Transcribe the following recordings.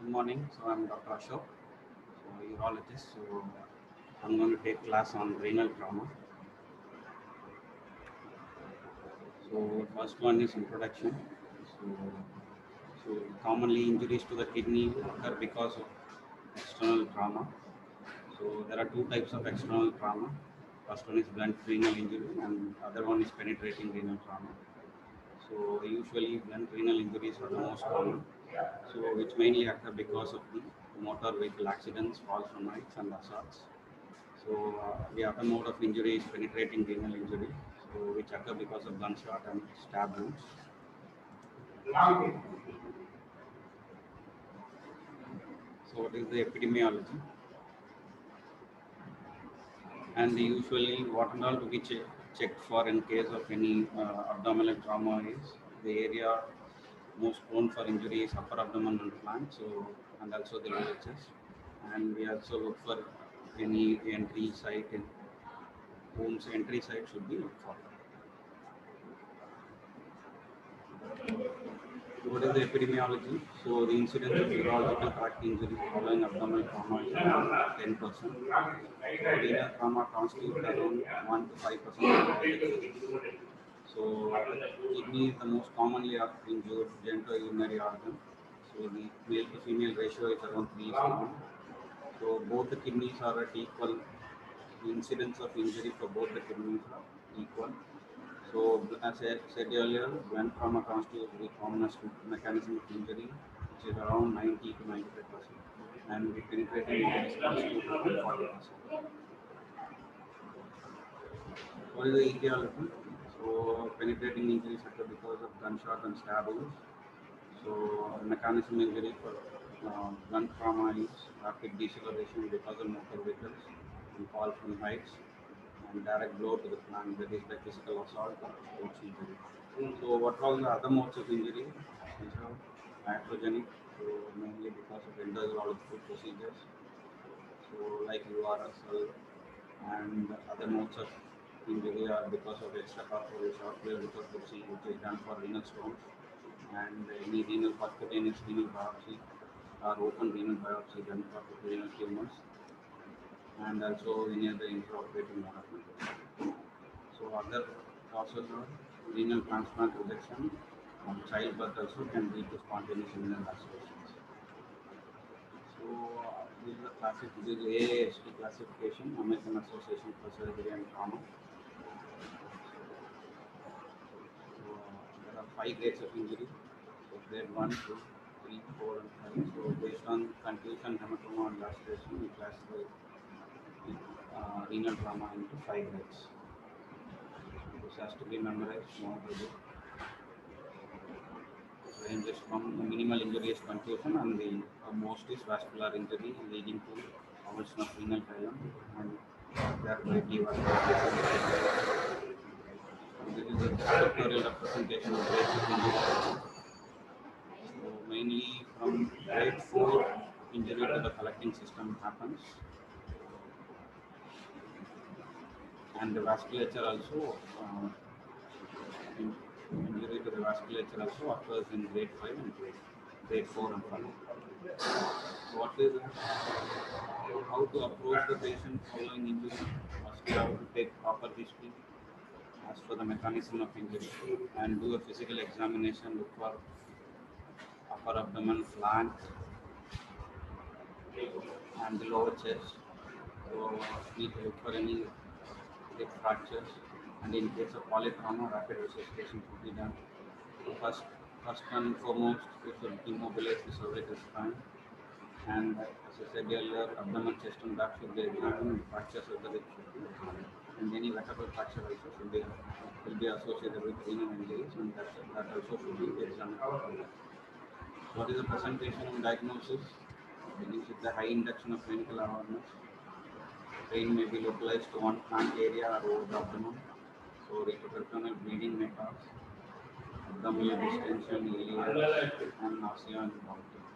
Good morning. So I'm Dr. Ashok, so urologist. So I'm going to take class on renal trauma. So first one is introduction. So commonly injuries to the kidney occur because of external trauma. So there are two types of external trauma. First one is blunt renal injury, and other one is penetrating renal trauma. So usually blunt renal injuries are the most common. So which mainly occur because of the motor vehicle accidents, falls from heights, and assaults. So the other mode of injury is penetrating renal injury, so which occur because of gunshot and stab wounds. So what is the epidemiology? And usually what and all to be checked for in case of any abdominal trauma is the area most prone for injury is upper abdomen and flank, so and also the lower chest. And we also look for any entry site in wounds entry site should be looked for. What is the epidemiology? So the incidence of urological tract injury following abdominal trauma is around 10%. Renal trauma constitutes around 1 to 5% of all the cases. So kidney is the most commonly injured genitourinary organ. So the male to female ratio is around 3:1. So both the kidneys are at equal. The incidence of injury for both the kidneys are equal. So, as I said earlier, blunt trauma constitutes the commonest mechanism of injury, which is around 90 to 95%, and the penetrating injuries constitute around 40%. What is the etiology? So, penetrating injuries occur because of gunshot and stab wounds. So, mechanism injury for blunt trauma is rapid deceleration because of motor vehicles and fall from heights, and direct blow to the flank, that is like physical assault or sports injury. So what are the other modes of injury? These are iatrogenic, so mainly because of endourological procedures, so like URSL, and other modes of injury are because of extracorporeal short wave lithotripsy, which is done for renal stones, and any renal percutaneous renal biopsy or open renal biopsy done for renal tumors, and also any other intraoperative mode. So other causes of renal transplant rejection and childbirth also can lead to spontaneous renal lacerations. So this is the AAST classification, American Association for Surgery and Trauma. So there are 5 grades of injury. So grade 1, 2, 3, 4, and 5. So based on contusion, hematoma, and laceration, we classify renal trauma into 5 grades. This has to be memorized more to do. Ranges from minimal injury is contusion, and the most is vascular injury leading to avulsion of renal hilum and thereby devasculation. This is a pictorial representation of grades of injury. So mainly from grade 4, injury to the collecting system happens, and the vasculature also injury to the vasculature also occurs in grade 5 and grade 4 and 5. What is how to approach the patient following injury? First, you have to take proper history as for the mechanism of injury and do a physical examination. Look for upper abdomen, flank, and the lower chest. So, need to look for any hip fractures, and in case of polytrauma, rapid resuscitation should be done. So first and foremost, we should immobilize the cervical spine. And as I said earlier, abdomen, chest, and back should be examined, and fractures of the rib should be examined. And any vertebral fracture also will be associated with renal injuries, and that also should be examined. What is the presentation and diagnosis? Begins with the high induction of clinical awareness. Pain may be localized to one flank area or over the abdomen. So retroperitoneal bleeding may cause abdominal distension, ileus, and nausea and vomiting.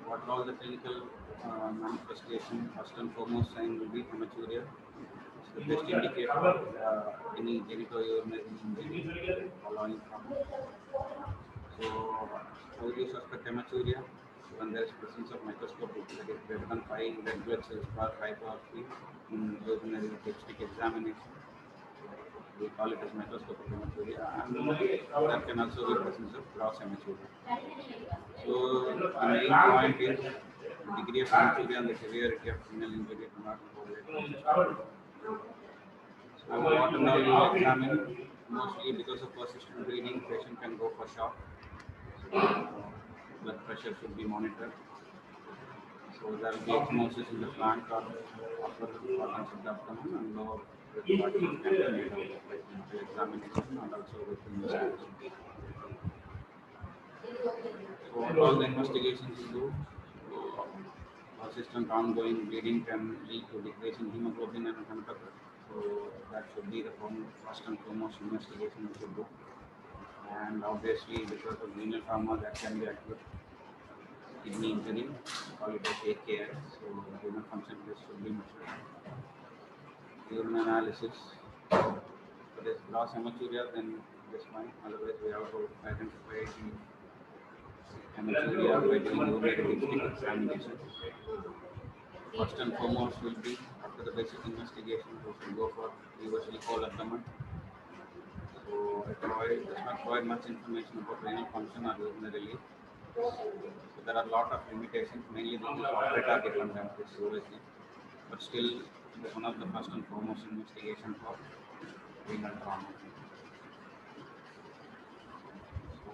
What are all the clinical manifestation? First and foremost sign will be hematuria. It's the best indicator of any genitourinary injury following trauma. So, how do you suspect hematuria? When there is presence of microscopic, that is greater than 5 red blood cells per hypertrophy in urinary dipstick examination. We call it as microscopic hematuria, and there can also be presence of gross hematuria. So, the main point is the degree of hematuria and the severity of renal injury do not correlate. So, what and all you will examine, mostly because of persistent bleeding, patient can go for shock. Blood pressure should be monitored. So there will be echymosis in the flank or upper organs of the abdomen and lower respiratory can be made out by clinical examination and also with investigation. So what all the investigations will do, so persistent ongoing bleeding can lead to decrease in hemoglobin and hematocrit. So that should be the first and foremost investigation we should do. And obviously because of renal trauma that can be acute kidney injury, call it as AKI, so renal function test should be measured. Urine analysis, if it is gross hematuria, then this fine. Otherwise, we have to identify the hematuria by doing urinary dipstick examination. First and foremost will be after the basic investigation, we should go for reversible whole abdomen. So it does not provide much information about renal function or urinary relief. So there are a lot of limitations, mainly due to operator dependent surgery. But still, it is one of the first and foremost investigation for renal trauma. So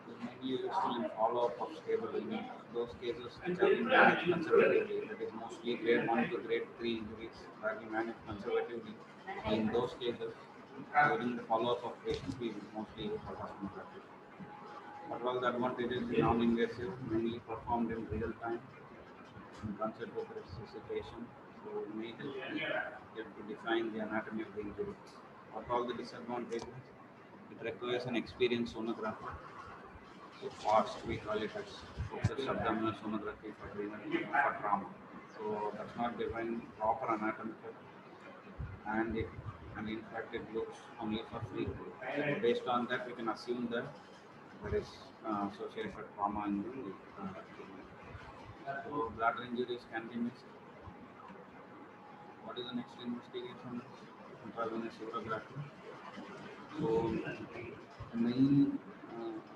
it is mainly useful in follow-up of stable renal. Those cases which have been managed conservatively, that is mostly grade 1 to grade 3 injuries, where we manage conservatively. In those cases, during the follow-up of patients, we mostly use ultrasonography. What was the advantages? Non-invasive, mainly performed in real time, in concert with resuscitation, so may help to define the anatomy of the injury. What are all the disadvantages? It requires an experienced sonographer. So FAST, we call it as focused abdominal sonography for trauma. So that's not defined proper anatomical, and in fact it looks only for free. So based on that, we can assume that there is associated trauma in the kidney. So bladder injuries can be missed. What is the next investigation? Intravenous urography. So the main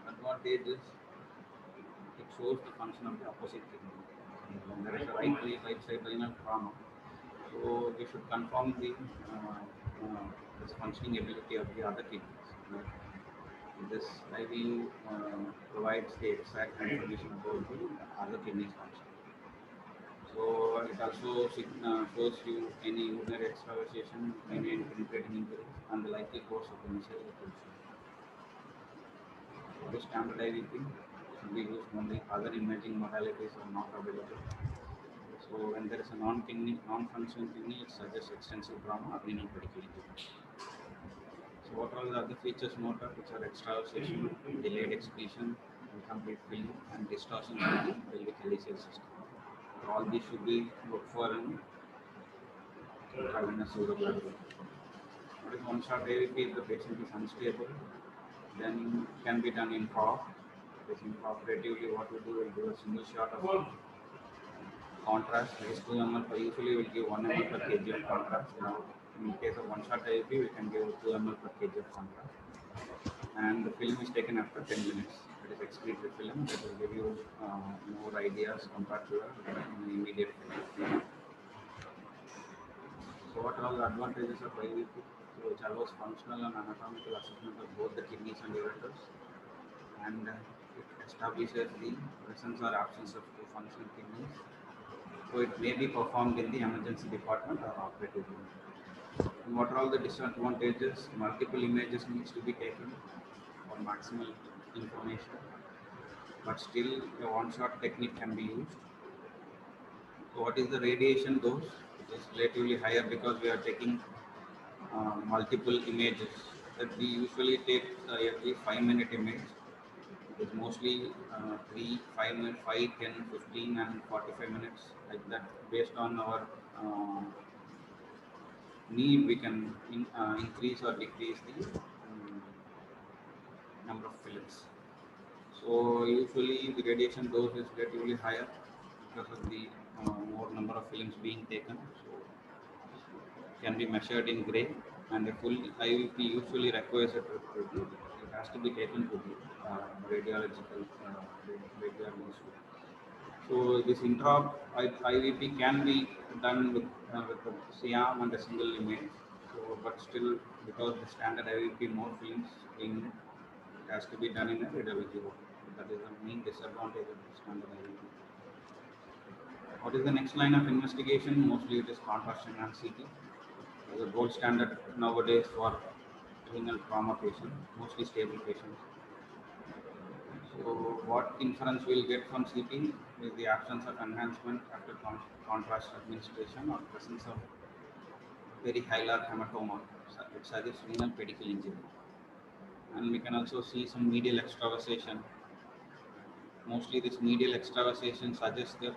advantage is it shows the function of the opposite kidney. When there is a right side renal trauma, so we should confirm this functioning ability of the other kidneys. This IV provides the exact information about the other kidney's function. So it also shows you any urinary extravasation, any penetrating injuries, and the likely course of initial evolution. What is standard IVP? Should be used only. Other imaging modalities are not available. So when there is a non-functioning kidney, it suggests extensive trauma or renal critical injury. So what are the other features noted, which are extravasation, delayed excretion, incomplete filling, and distortion of the pelvic helical system. All these should be looked for in intravenous urography. What is one-shot AVP? If the patient is unstable, then it can be done in improv. This intraoperatively, what we do, we'll do a single shot of contrast, that is 2 ml per, usually we'll give 1 ml per kg of contrast. Now, in case of one-shot AVP, we can give 2 ml per kg of contrast. And the film is taken after 10 minutes. That is excretory film. That will give you more ideas compared to the immediate film. So what are all the advantages of IVP? So which allows functional and anatomical assessment of both the kidneys and ureters, and it establishes the presence or absence of two functional kidneys. So it may be performed in the emergency department or operative room. And what are all the disadvantages? Multiple images needs to be taken for maximal information, but still a one-shot technique can be used. So what is the radiation dose? It is relatively higher because we are taking multiple images. That we usually take every 5-minute image. It is mostly 3, 5 minutes, 5, 10, 15 and 45 minutes, like that. Based on our need, we can increase or decrease the number of films. So usually the radiation dose is relatively higher because of the more number of films being taken. So can be measured in gray, and a full IUP usually requires a trip to the, it has to be taken to the radiological radiology. So this intra IVP can be done with a SIAM and a single image. So, but still, because the standard IVP more films being, it has to be done in a radiology work. That is the main disadvantage of the standard IVP. What is the next line of investigation? Mostly it is contrast enhanced CT. The gold standard nowadays for renal trauma patients, mostly stable patients. So what inference we'll get from CT is the absence of enhancement after contrast administration or presence of very hilar hematoma. It suggests renal pedicle injury. And we can also see some medial extravasation. Mostly this medial extravasation suggests the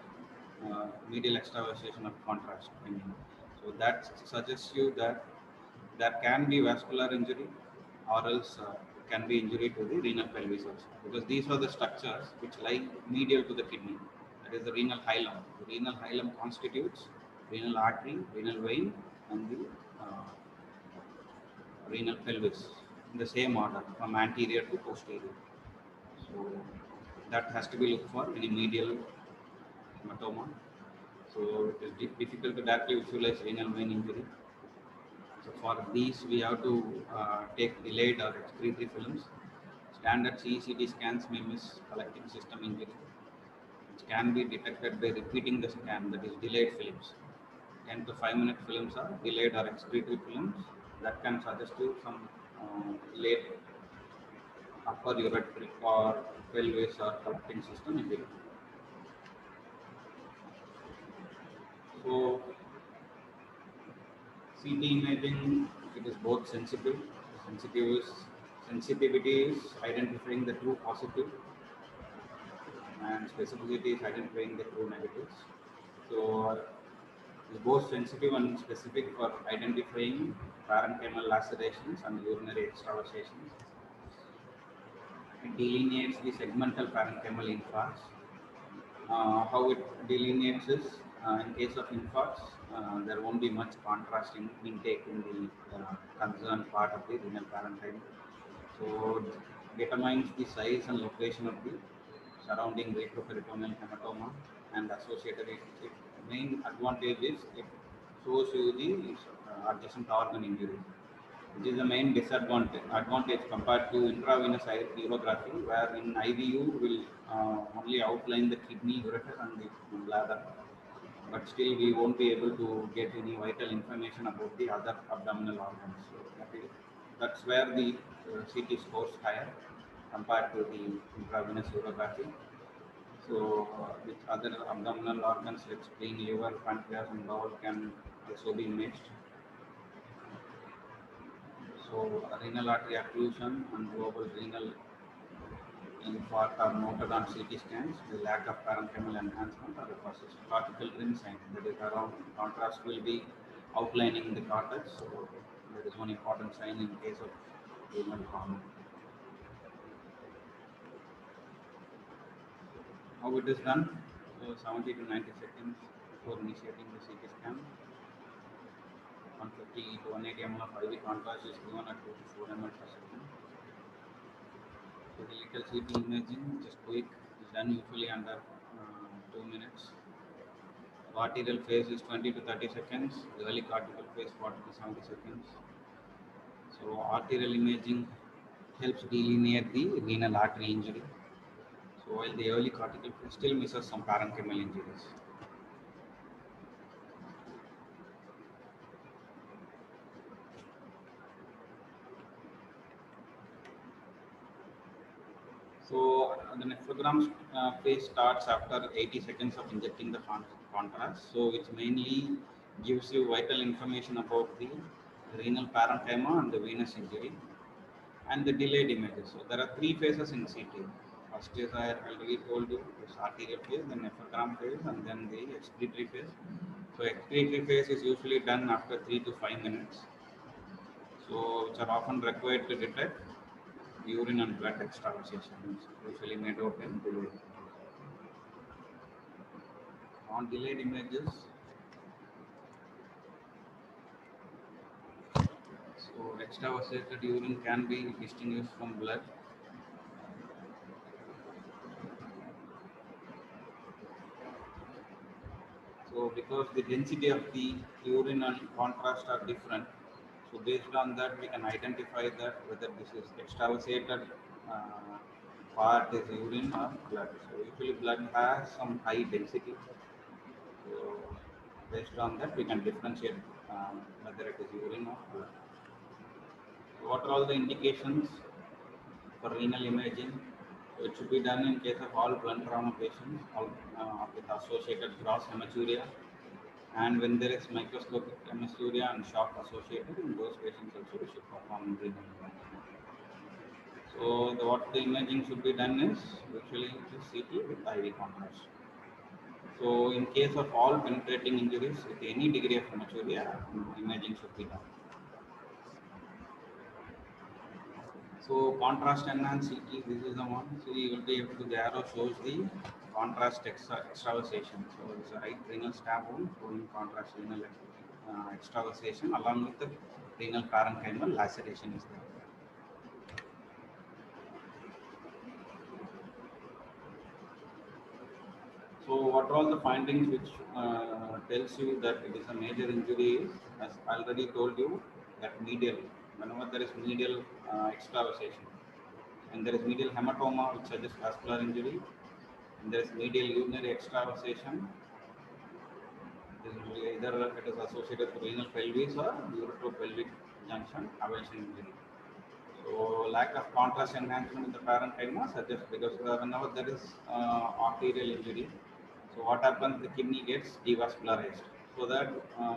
medial extravasation of contrast. I mean, so that suggests you that there can be vascular injury or else can be injury to the renal pelvis also, because these are the structures which lie medial to the kidney. That is the renal hilum. The renal hilum constitutes renal artery, renal vein, and the renal pelvis in the same order from anterior to posterior. So that has to be looked for in a medial hematoma. So it is difficult to directly visualize renal vein injury. So for these, we have to take delayed or excretory films. Standard CECT scans may miss collecting system injury, which can be detected by repeating the scan, that is delayed films. 10 to 5 minute films are delayed or excretory films that can suggest you some late upper ureteric or pelvis or collecting system injury. So CT imaging, it is both sensitive. Sensitivity is identifying the true positive, and specificity is identifying the true negatives. So it's both sensitive and specific for identifying parenchymal lacerations and urinary extravasations. It delineates the segmental parenchymal infarcts. How it delineates is, in case of infarcts, there won't be much contrast in intake in the concerned part of the renal parenchyma. So it determines the size and location of the surrounding retroperitoneal hematoma and associated it. Main advantage is it shows you the adjacent organ injury, which is the main advantage compared to intravenous urography, where in IVU will only outline the kidney, ureter, and the bladder, but still we won't be able to get any vital information about the other abdominal organs. So that's where the CT scores higher compared to the intravenous urography. So with other abdominal organs like spleen, liver, pancreas, and bowel can also be imaged. So renal artery occlusion and global renal infarct are noted on CT scans. The lack of parenchymal enhancement or the cortical rim sign, that is around contrast will be outlining the cortex. So that is one important sign in case of renal trauma. How it is done? So 70 to 90 seconds before initiating the CT scan. 150 to 180 ml of IV contrast is given at 2 to 4 ml per second. So the little CT imaging, just quick, is done usually under 2 minutes. So arterial phase is 20 to 30 seconds. The early cortical phase 40 to 70 seconds. So arterial imaging helps delineate the renal artery injury. So while the early cortical phase still misses some parenchymal injuries. So the nephrogram phase starts after 80 seconds of injecting the contrast, so which mainly gives you vital information about the renal parenchyma and the venous injury and the delayed images. So there are three phases in CT. First is, I already told you, is arterial phase, then nephrogram phase, and then the excretory phase. So excretory phase is usually done after 3 to 5 minutes. So which are often required to detect urine and blood extravasation is usually made out in delayed. On delayed images, so extravasated urine can be distinguished from blood. So because the density of the urine and contrast are different, so based on that we can identify that whether this is extravasated part is urine or blood. So usually blood has some high density. So based on that we can differentiate whether it is urine or blood. So what are all the indications for renal imaging? So it should be done in case of all blunt trauma patients with associated gross hematuria, and when there is microscopic hematuria and shock associated, in those patients also we should perform renal imaging. So what the imaging should be done is usually CT with IV contrast. So in case of all penetrating injuries with any degree of hematuria, imaging should be done. So contrast enhanced CT, this is the one. So you will be able to, the arrow shows the contrast extravasation. So it's a right renal stab wound showing contrast renal extravasation along with the renal parenchymal laceration is there. So what are all the findings which tells you that it is a major injury is, as I already told you, that medial, whenever there is medial extravasation, and there is medial hematoma which suggests vascular injury, and there is medial urinary extravasation, either it is associated with renal pelvis or uretropelvic junction avulsion injury. So lack of contrast enhancement in the parenchyma suggests, because whenever there is arterial injury, so what happens, the kidney gets devascularized. So that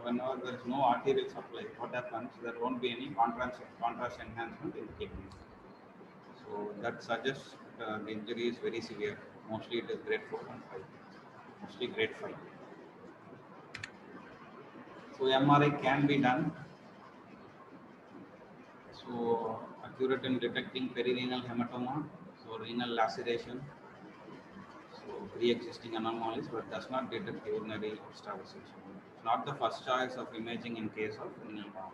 whenever there is no arterial supply, what happens, there won't be any contrast enhancement in the kidney. So that suggests the injury is very severe. Mostly it is grade 4.5, mostly grade 5. So MRI can be done. So accurate in detecting perirenal hematoma, so renal laceration, so pre-existing anomalies, but does not detect urinary extravasation. It's not the first choice of imaging in case of renal trauma.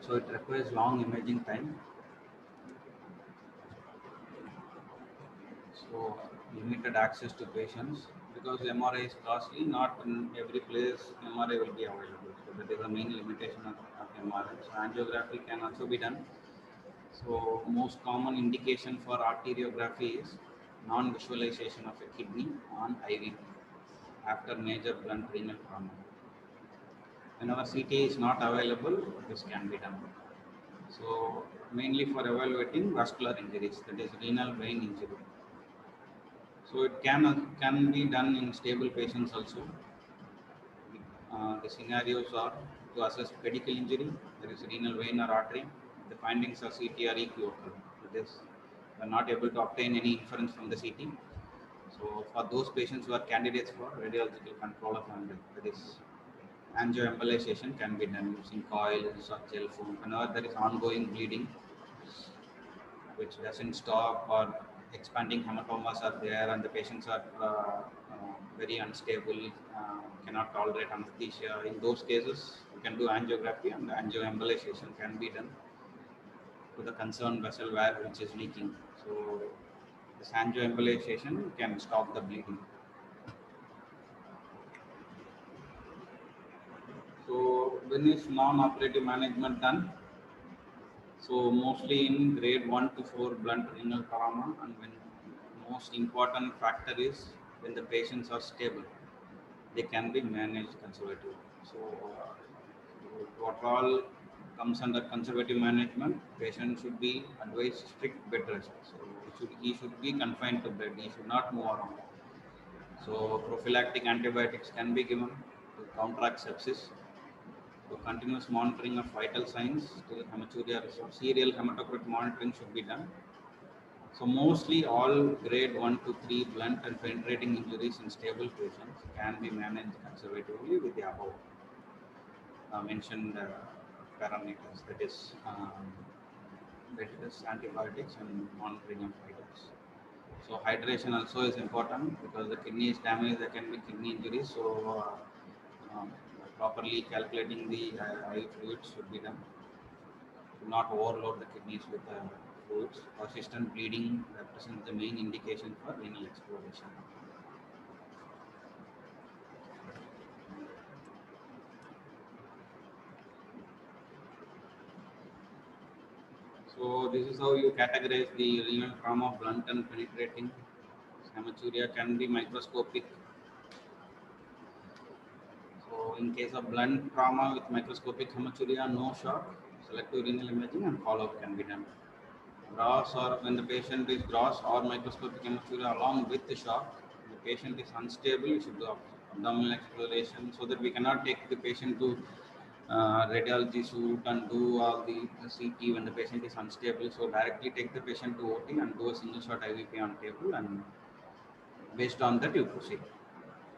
So it requires long imaging time. So limited access to patients, because MRI is costly. Not in every place MRI will be available. So that is the main limitation of MRI. So angiography can also be done. So most common indication for arteriography is non-visualization of a kidney on IV after major blunt renal trauma. Whenever CT is not available, this can be done. So mainly for evaluating vascular injuries, that is renal vein injury. So it can be done in stable patients also. The scenarios are to assess pedicle injury, there is renal vein or artery. The findings are CT or equivocal. That is, we are not able to obtain any inference from the CT. So for those patients who are candidates for radiological control of angio, that is angioembolization can be done using coils or gel foam. Whenever there is ongoing bleeding which doesn't stop, or expanding hematomas are there and the patients are very unstable, cannot tolerate anesthesia, in those cases you can do angiography, and angioembolization can be done to the concerned vessel which is leaking. So this angioembolization can stop the bleeding. So when is non-operative management done? So mostly in grade 1 to 4 blunt renal trauma, and when most important factor is when the patients are stable, they can be managed conservatively. So what all comes under conservative management, patient should be advised strict bed rest. So he should be confined to bed, he should not move around. So prophylactic antibiotics can be given to counteract sepsis. So continuous monitoring of vital signs till hematuria resolve. Serial hematocrit monitoring should be done. So mostly all grade 1 to 3 blunt and penetrating injuries in stable patients can be managed conservatively with the above mentioned parameters, that is antibiotics and monitoring of vitals. So hydration also is important because the kidney is damaged, there can be kidney injuries. So properly calculating the IV fluids should be done. Do not overload the kidneys with fluids. Persistent bleeding represents the main indication for renal exploration. So this is how you categorize the renal trauma: blunt and penetrating. Hematuria can be microscopic. So in case of blunt trauma with microscopic hematuria, no shock, selective renal imaging and follow-up can be done. Gross, or when the patient is gross or microscopic hematuria along with the shock, the patient is unstable, you should do abdominal exploration, so that we cannot take the patient to radiology suite and do all the CT when the patient is unstable. So directly take the patient to OT and do a single shot IVP on table, and based on that you proceed.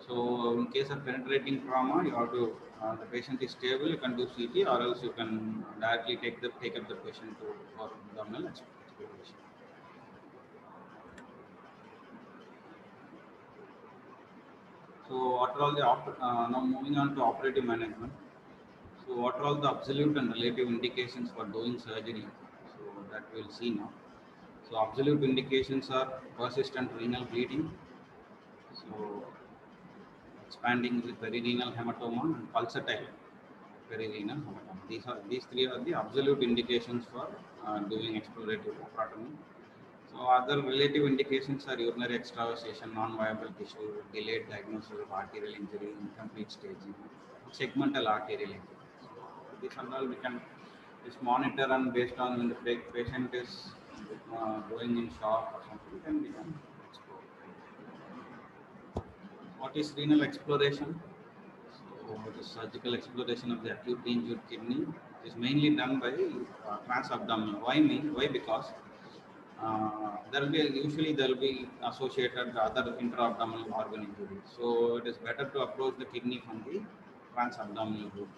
So in case of penetrating trauma, you have to the patient is stable, you can do CT, or else you can directly take up the patient to for abdominal exploration. So what are all the now moving on to operative management. So what are all the absolute and relative indications for doing surgery? So that we'll see now. So absolute indications are persistent renal bleeding, so expanding with perirenal hematoma and pulsatile perirenal hematoma. These three are the absolute indications for doing explorative laparotomy. So other relative indications are urinary extravasation, non-viable tissue, delayed diagnosis of arterial injury, incomplete staging, segmental arterial injury. So these are all we can just monitor, and based on when the patient is going in shock or something, then we can explore. What is renal exploration? So the surgical exploration of the acutely injured kidney is mainly done by transabdominal. Why? Because there will be associated other intra-abdominal organ injuries. So it is better to approach the kidney from the transabdominal route.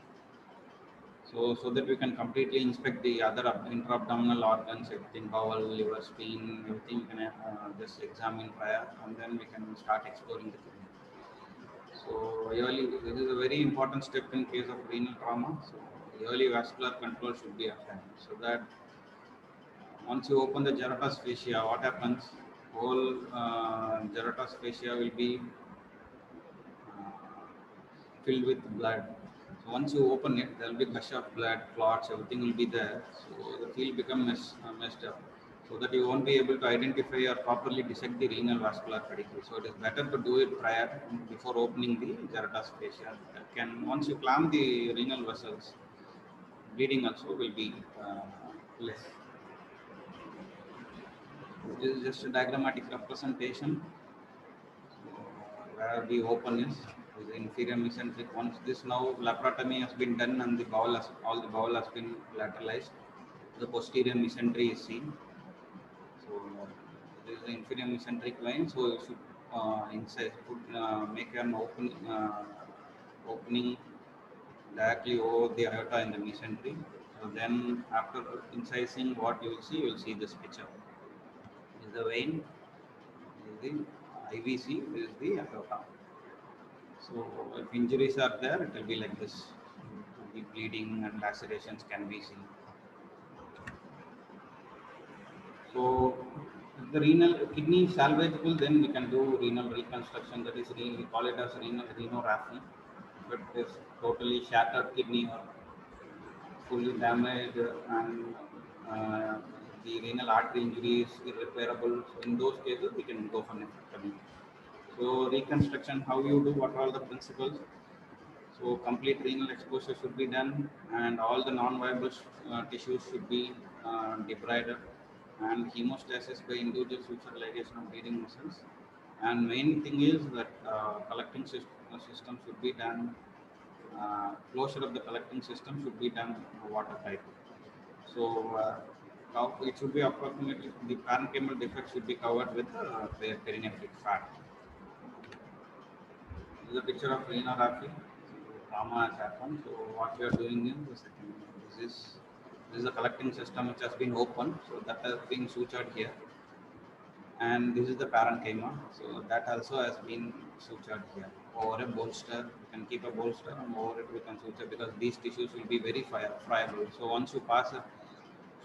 So that we can completely inspect the other intra-abdominal organs, everything, bowel, liver, spleen, everything we can just examine prior, and then we can start exploring the kidney. So this is a very important step in case of renal trauma. So early vascular control should be applied, so that once you open the geratas fascia, what happens? Whole geratas fascia will be filled with blood. So once you open it, there will be gush of blood, clots, everything will be there. So the field become messed up. So that you won't be able to identify or properly dissect the renal vascular pedicle. So it is better to do it prior, before opening the geratas fascia. Once you clamp the renal vessels, bleeding also will be less. This is just a diagrammatic representation where the open is the inferior mesenteric. Once this now laparotomy has been done and all the bowel has been lateralized, the posterior mesentery is seen. So this is the inferior mesenteric vein. So you should make an opening directly over the aorta in the mesentery. So then after incising, what you will see this picture. This is the vein, this is the IVC, this is the aorta. So if injuries are there, it will be like this. The bleeding and lacerations can be seen. So if the renal kidney is salvageable, then we can do renal reconstruction. That is, we call it as renorrhaphy. But it is totally shattered kidney or fully damaged, and uh, the renal artery injury is irreparable. So in those cases, we can go for nephrectomy. So reconstruction, how you do, what are all the principles? So complete renal exposure should be done, and all the non-viable tissues should be debrided, and hemostasis by individual suture ligation of bleeding muscles. And main thing is that collecting system should be done. Closure of the collecting system should be done watertight. So it should be approximately, the parenchymal defect should be covered with perinephric fat. This is a picture of renorrhaphy. Trauma has happened. So what we are doing is the second. This is a collecting system which has been opened, so that has been sutured here, and this is the parenchyma, so that also has been sutured here. Over a bolster, you can keep a bolster, and over it we can suture because these tissues will be very friable. So once you pass a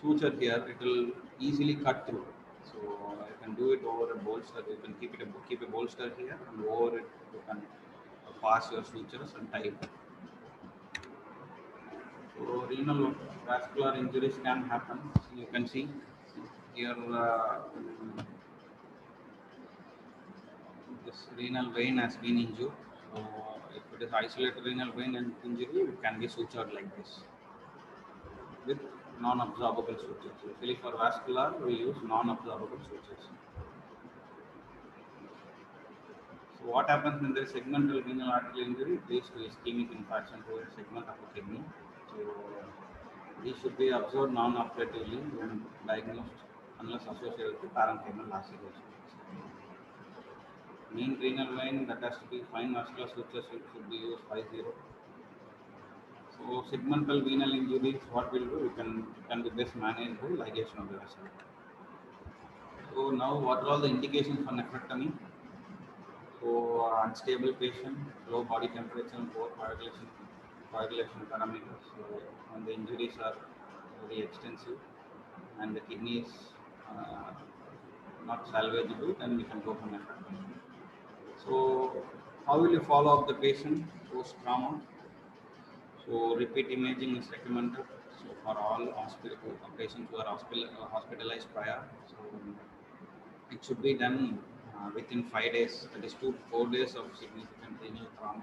suture here, it will easily cut through. So you can do it over a bolster. You can keep a bolster here, and over it you can pass your sutures and tie it. So renal vascular injuries can happen. You can see here this renal vein has been injured. So if it is isolated renal vein and injury, it can be sutured like this with non-absorbable sutures. Usually for vascular, we use non-absorbable sutures. So what happens when there is segmental renal arterial injury? It leads to ischemic infarction to a segment of a kidney. So these should be observed non-operatively when diagnosed unless associated with parenchymal laceration. Mean renal vein that has to be fine vascular sutures should be used 50. So segmental venal injuries, what we'll do, can be best managed by ligation of the vessel. So now what are all the indications for nephrectomy? So unstable patient, low body temperature and poor coagulation parameters. So when the injuries are very extensive and the kidney is not salvageable, then we can go for nephrectomy. So how will you follow up the patient post trauma? So repeat imaging is recommended. So for all patients who are hospitalized prior, so it should be done within 5 days. That is 2 to 4 days of significant renal trauma.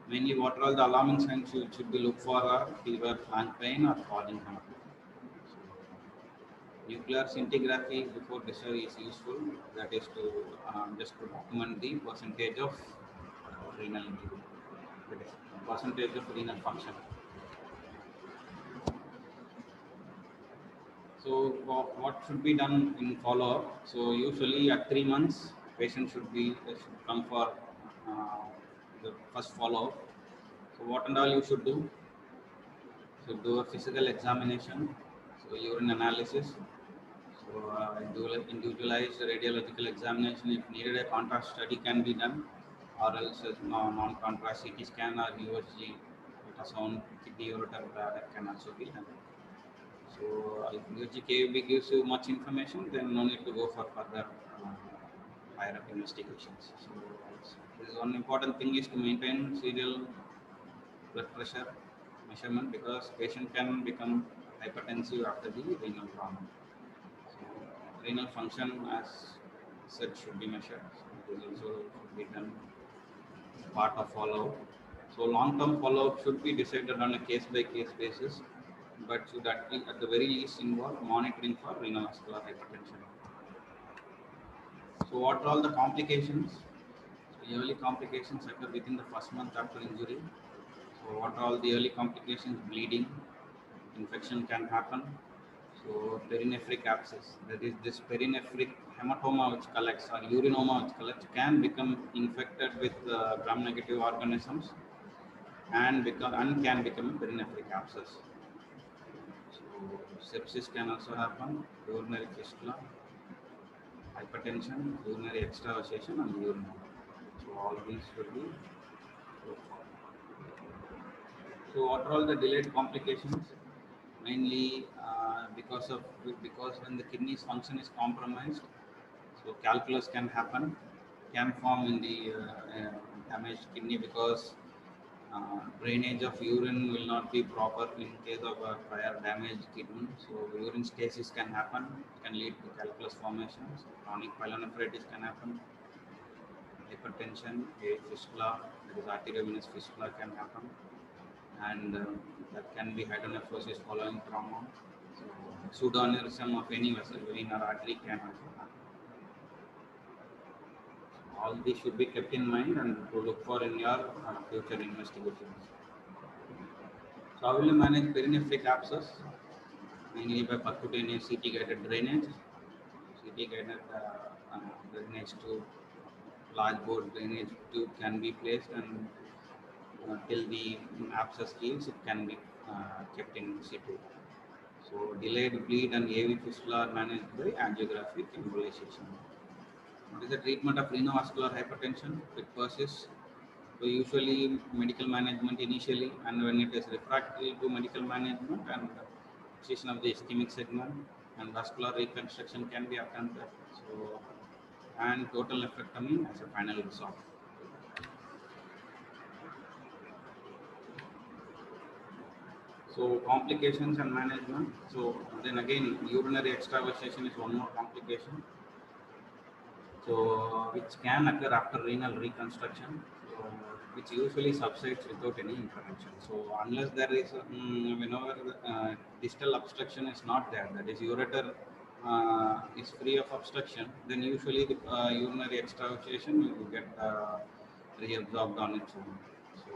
Mainly, what are all the alarming signs you should be look for are fever, flank pain, or falling heart. Nuclear scintigraphy before discharge is useful. That is to just to document the percentage of renal injury, that is percentage of renal function. So what should be done in follow-up? So usually at 3 months, patient should come for the first follow-up. So what and all you should do? So do a physical examination, so urine analysis. So individualized radiological examination. If needed, a contrast study can be done, or else non-contrast CT scan or USG ultrasound kidney ureter bladder can also be done. So if UGKUB gives you much information, then no need to go for further higher up investigations. So this is one important thing is to maintain serial blood pressure measurement because patient can become hypertensive after the renal trauma. So renal function as said should be measured. So this also should be done part of follow-up. So long-term follow-up should be decided on a case-by-case basis, but should at the very least involve monitoring for renal vascular hypertension. So what are all the complications? So early complications occur within the first month after injury. So what are all the early complications? Bleeding, infection can happen. So perinephric abscess, that is this perinephric hematoma which collects or urinoma which collects can become infected with gram-negative organisms and can become a perinephric abscess. So sepsis can also happen, urinary fistula, hypertension, urinary extravasation, and urinoma. So all these should be looked for. So what are all the delayed complications? Mainly because when the kidney's function is compromised, so calculus can happen, can form in the damaged kidney because drainage of urine will not be proper in case of a prior damaged kidney. So urine stasis can happen, can lead to calculus formations. Chronic pyelonephritis can happen. Hypertension, a fistula, that is arteriovenous fistula can happen, and that can be hydronephrosis following trauma. So pseudoaneurysm of any vessel within our artery can also happen. All these should be kept in mind and to look for in your future investigations. So how will you manage perinephric abscess? Mainly by percutaneous CT guided drainage. CT guided drainage tube, large bore drainage tube can be placed, and till the abscess heals, it can be kept in situ. So delayed bleed and AV fistula are managed by angiographic embolization. What is the treatment of renovascular hypertension? It persists. So usually medical management initially, and when it is refractory to medical management and excision of the ischemic segment and vascular reconstruction can be attempted. So and total nephrectomy as a final resort. So complications and management. So then again, urinary extravasation is one more complication. So which can occur after renal reconstruction, so, which usually subsides without any intervention. So unless there is, whenever distal obstruction is not there, that is ureter is free of obstruction, then usually the urinary extravasation will get reabsorbed on its own. So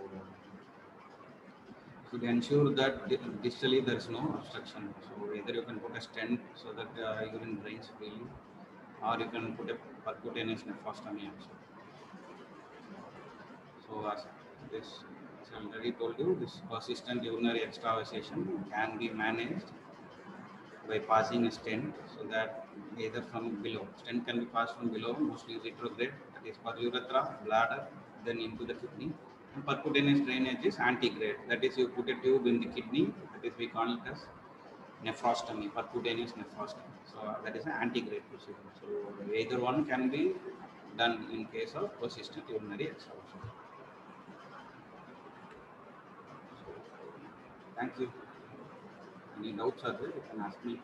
should ensure that distally there is no obstruction. So either you can put a stent so that urine drains freely, or you can put a percutaneous nephrostomy also. So as I already told you, this persistent urinary extravasation can be managed by passing a stent, so that either from below, stent can be passed from below, mostly retrograde, that is per urethra, bladder, then into the kidney. And percutaneous drainage is antegrade, that is you put a tube in the kidney, that is we call it as nephrostomy, percutaneous nephrostomy. So that is an antegrade procedure. So either one can be done in case of persistent urinary exhaustion. So, thank you. Any doubts are there, you can ask me.